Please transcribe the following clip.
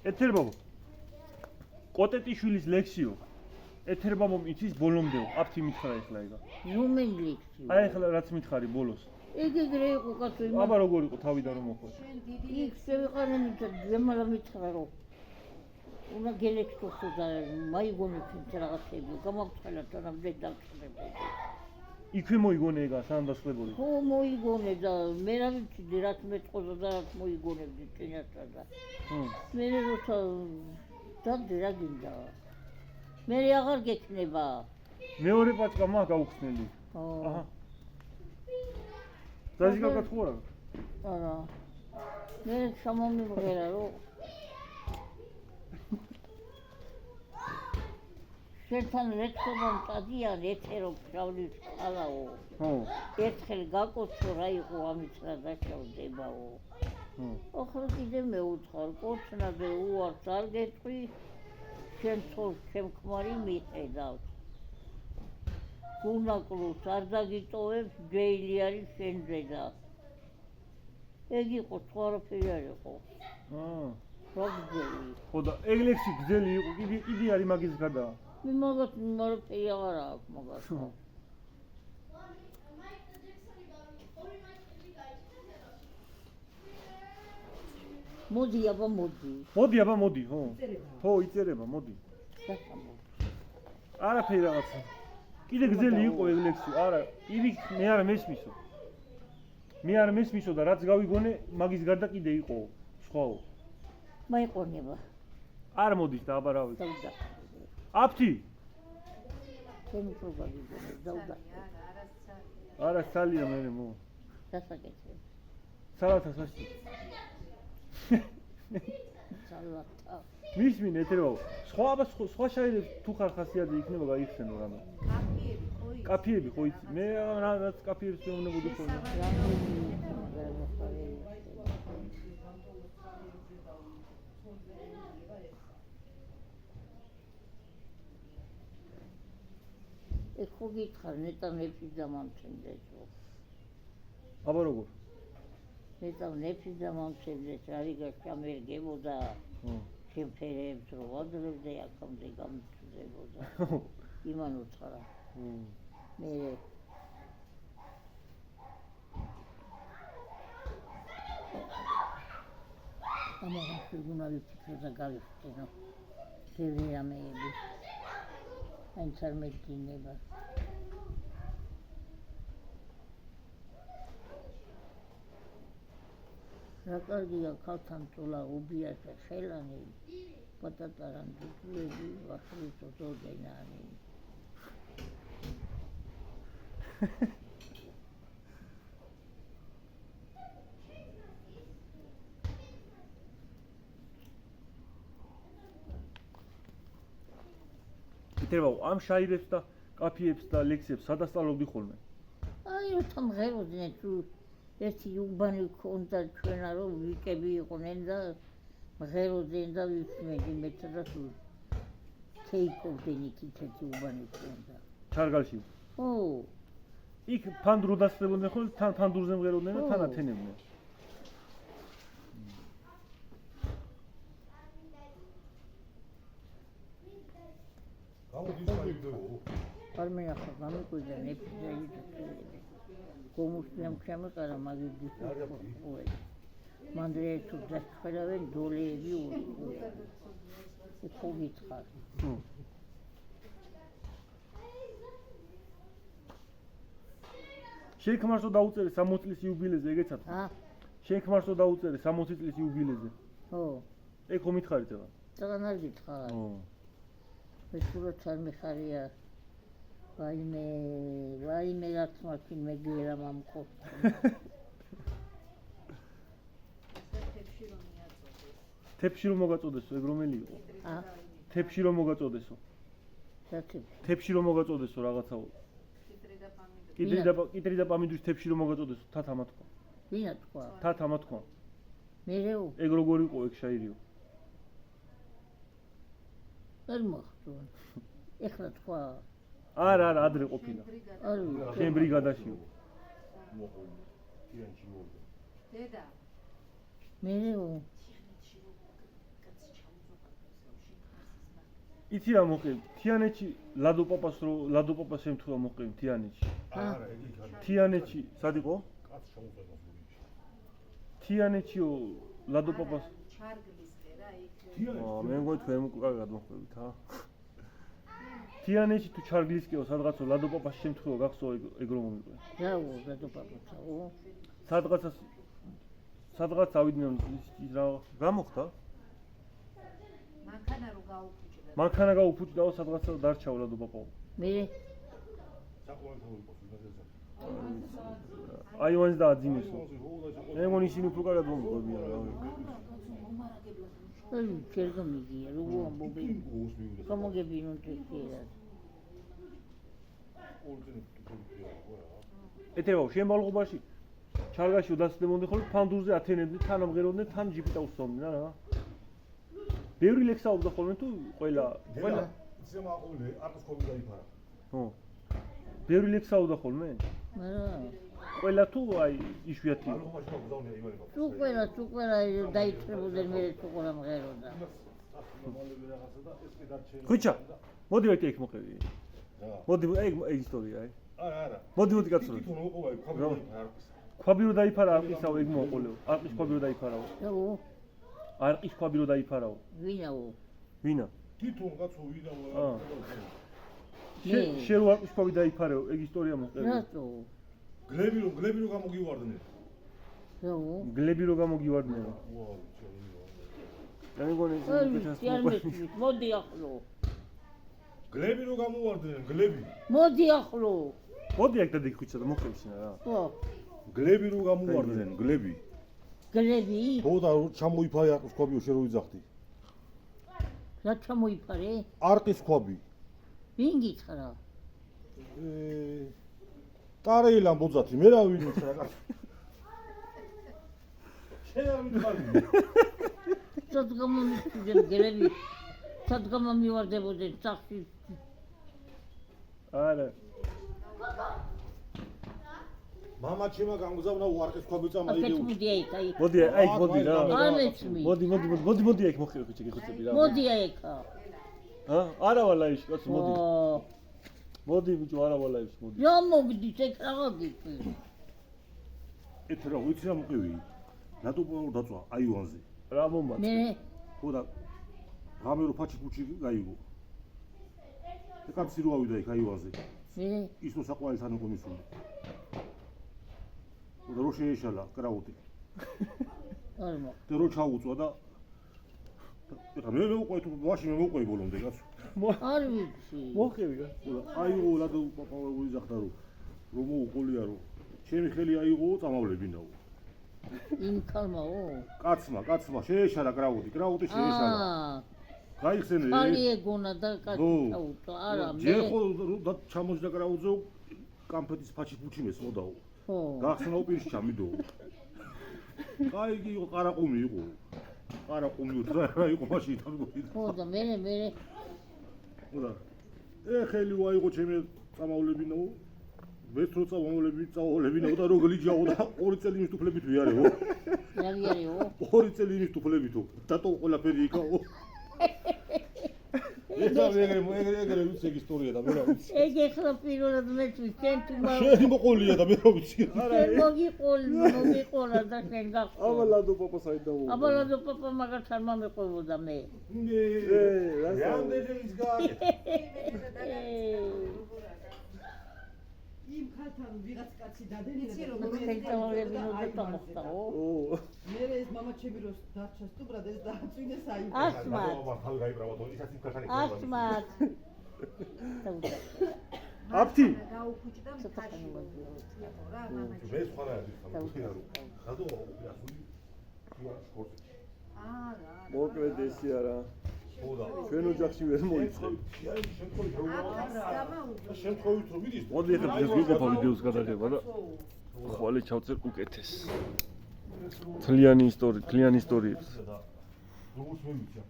ეთერბაბო კოტეტიშვილის ლექსიო ეთერბაბომ იცის ბოლომდეო აფთი მითხრა ეხლა იგა რომელი ლექსი აი ეხლა რაც მითხარი ბოლოს ეგრე იყო კაცო იმას აბა როგორ იყო თავიდან რომ მოხდა იქ შევიყარენი და ზემალა მითხრა რომ უნდა გელექსტოსო და მაიგონებს ის რაღაცები გამავცხელა თანამდე დავწრებოდი იქვე მოიგონე ეგა სანამ დასხლებოდი ხო მოიგონე და მე რა ვიცი რაც მეტყოდა და რაც მოიგონებდი წინასწარ და მე როცა დადე რა გინდა მე აღარ გექნება მეორე პაჭკა მაგ გაუხსნელი აჰა დაჟიგაკა თუ არა არა მე შემომიმღერა რომ შენთან რექცობამ წადიან ეთერო ფრავლის ხალაო ხო ერთხელ გაკოცო რა იყო ამის რა დაშავდებაო ახლა კიდე მეუთხარ კოცნადე უარს არ გეტყვი შენ თორ შემქმარი მიხედავს გუნაკლუს არ დაგიტოვებს ჯეილი არის შენზე და ეგ იყო სხვა არაფერი არ იყო რა გძელი ხო და ეგ ლექსი გძელი იყო კიდე არის მაგის გადა მე მაგათ არაფერი აღარ აქვს მაგათ მოდი აბა მოდი ხო იწერება მოდი არაფერი რაღაცა კიდე გძელი იყო ეგ ლექსი არა ივი მე არ მესმისო და რაც გავიგონე მაგის გარდა კიდე იყო სხვაო მაიყონება არ მოდის და აბა რა ვიცი აფთი შენ უფრო გაგიგონე დაუდა არა სალია მე მო დასაკეთე სალათა სასტი სალათა მისმინ ეთერო სხვა შაირებს თუ ხარ ხასიათი იქნება გაიხსენო რამე კაფიები ხო იცი მე რაც კაფიებს მეუბნებოდი ხოლმე ეს ხო გითხარ ნეტა ნეფის დამამცემდესო აბა როგორ ნეტა ნეფის დამამცემდეს რიგას გამერგებოდა შემფერებს რო ვადრებდე აქამდე გამწდებოდა იმან უცხარა მე ამაღამ შეგუნავი ფიქრე და გავიხსენო ბევრი რამეები აინც არ მეძინება რა კარგია ქალთან წოლა უბიასა ხელანი პატატარან ძუძულები ვახლის ოდოდენანი ითება ამ შაირებს და კაფიებს და ლექსებს სადასწავლობდი ხოლმე აი როცა მღეროდნენ თუ ერთი უბანი ქონდა ჩვენა რომ ვიკები იყვნენ და მღეროდნენ და ვისმენდი მეც და თუ თეიქობდნენ იქით ერთი უბანი ქონდა ჩარგალში ხო იქ ფანდრო დასწრებოდნენ ხოლმე ფანდურზე მღეროდნენ და თან ათენებდნენ არ მეახლა გამიკვირდა ნეფისელი დაწილები გომუსტიამ შემოყარა მაგის უელი მანდრე თუ დასწრებენ დოლეები ურყო ხო გითხარ შეიქმარსო დაუწერე 60 წლის იუბილეზე ეგეცათ შეიქმარსო დაუწერე 60 წლის იუბილეზე ხო ეგ ხო მითხარით ეხლა წაგან არ გითხარ მე სულაც არ მიხარია ვაიმე რაც მაშინ მეგერა მამყო თებში რომ მოგაწოდესო ეგ რომელი იყო თებში რომ მოგაწოდესო თებში რომ მოგაწოდესო რაღაცაო კიტრი და პამიდრის თებში რომ მოგაწოდესო თათა თქვა ვინა თქვა თათა თქვა მერეო ეგ როგორ იყო ეგ შაირიო არ მოხდა ეხლა თქვა არა ადრე ყოფილა შენ ბრიგადაშიო მერეო იცი რა მოყევი? თიანეთში ლადოპაპას ემთხვევა მოყევი თიანეთში. არა, იგი კაცი. თიანეთში სად იყო? კაც შემოწევს გულში. თიანეთშიო ლადოპაპას. ჩარგლისკე რა იქ. მე მგონი თქვენ უკრავად მოხდებით ჰა. თიანეთში თუ ჩარგლისკეო სადღაცო ლადოპაპას შემთხვევა გახსოვ ეგ რომ მომიყვე. რა ლადოპაპასაო? სადღაც ავიდნენ ის რა მოხდა? მანქანა რო გაუფუჭდა. მანქანა გაუფუჭდაო სადღაცა დარჩაო ლადოპაპაო. მე საყოველთაო იყო სულადეზე. აივანს დააძინესო. მე მგონი ისინი უფრო კარგად მომიყვებიან რა. ჩერგო მიგია როგორ ამბობი? გამოგებინო ტექერად. ეთერაო შემბალღობაში ჩარგაში უდასდებოდნენ ხოლმე ფანდურზე ათენებდნენ თან ამღეროდნენ თან ჯიპიტა უსწრებდნენ რა. ბევრი ლექსაობდა ხოლმე თუ ყველა ისე მაყოლე არტის კობი დაიფარა. ხო. ბევრი ლექსაობდა ხოლმე? ყველა თუ აი იშვიათი. ალღომაში მოგზავნია ივანე. თუ ყველა დაიწყებოდნენ მე თუ ყველა მღეროდა. ხუჩა, მოდი ვექ ეგ მოყევი. მოდი ეგ ისტორია აი. არა. მოდი კაცო. თვითონ მოყვა ქვაბი არტის. ქვაბი რო დაიფარა არყისაო ეგ მოყოლეო. არყის ქვაბი რო დაიფარაო. რაო? არყის ქვაბი რო დაიფარაო. ვინაო? ვინა? თვითონ კაცო ვინაო. შე რო არყის ქვაბი დაიფარეო, ეგ ისტორია მოყევი. რატო? გლები რო გამოგივარდნენ. რაო? გლები რო გამოგივარდნენ. ვაუ, მე მგონი ეს მოდი ახლო. გლები რო გამოვარდნენ, გლები. მოდი ახლო. მოდი აქ დადი ხუჩა და მოხევსინა რა. ხო. გლები რო გამოვარდნენ, გლები. გლები? ხო და ჩამოიფარე არტის ქვაბიო შე რო იძახდი. რა ჩამოიფარე? არტის ქვაბი. ვინ გითხრა? ტარეილან ბოძათი, მე რა ვინ უთხრა კაცო. შენ არ მითხარი. სადგამომისდნენ გლები. სადგამომივარდებოდნენ სახში. არა. მამა ჩემა გამგზავნა უარტის ქვაბი წამაიდე. აქეთ მოდი აქ აი. მოდი აი მოდი რა. არ მეცმი. მოდი აქ მოხევი ხუჩა გიხოცები რა. მოდი აქ. ჰა? არა ვალაიში კაცო მოდი. ო. მოდი ბიჭო არა ვალაიში მოდი. რა მოგდით ეგ რა გიქვი? ეთ რა ვიცი რა მოყევი. რატო დაწვა აივანზე. რა მომბა. მე ხო და ღამე რო ფაჩი ფუჩი გაიგო. ეკაცი რო ავიდა იქ აივანზე. მე ის რო საყვარელთან იყო მისული. ხო და რო შეეშალა კრაუტი. არ მო. და რო ჩაუწვა და ეხა მე მოვყვე თუ ვაში მე მოვყვე ბოლომდე კაცო. არ ვიცი. მოხევი რა. ხო და აიღო ლადო პაპავა უიძახდა რომ მოუყოლია რომ ჩემი ხელი აიღო წამავლებინაო. იმ ქალმაო? კაცმა შეეშალა კრაუტი შეეშალა. გაიხსენე. ხალი ეგონა და კაცი ჩაუწვა. არა მე. ჯერ ხო და ჩამოჯდა კრაუტზე კამფეტის ფაჩი ფუჩი მესმოდაო. ხო. გახსნაო პირში ჩამიდოო. კაიგი იყო ყარაყუმი იყო. ყარაყუმი რა იყო მაშინ თამბოდი. ხო და მე ხო და ხელი ვაიღო ჩემი წამავლებინაო. მეც რო წამავლებინაო და რო გლიჯაო და 2 წელი იმის თუფლებით ვიარეო. რა ვიარეო? 2 წელი იმის თუფლებითო. დატო ყველაფერი იქაო. ეხლა ეგრე ვიცი ეგ ისტორია და მე რა ვიცი. ეგ ეხლა პირველად მეცვი შენ თუ შენი მოყოლია და მე რა ვიცი. შენ მოგიყოლა და შენ გახსოვ. აბა ლადო პაპა საიდან აბა ლადო პაპა მაგათ არ მომეყვებოდა მე. რამდენი ის გააკეთე. იმ ხალთან ვიღაც კაცი დადენია იცი და როგორ ხელტავალებინო და მოხდაო. მერე ეს მამა ჩემი რო დარჩა სტუბრად ეს დააწვინეს აი ასმა. თავი გაიბრავა თო ისაც იმ ხალხანი. ასმა. აფთი გაუფუჭდა მთაში. რა მამა. მე სხვა რა არის ხალხი. ხადო ასული. არა. მოკლედ ესი არა. ხო და ჩვენ ოჯახში ვერ მოიწევ. შემთხვევით რომ მიდის. მოდი ახლა დღეს ვიყოფა ვიდეოს გადაღება და ხვალე ჩავწერ უკეთეს. თლიანი ისტორიებს. როგორც მე ვიცი.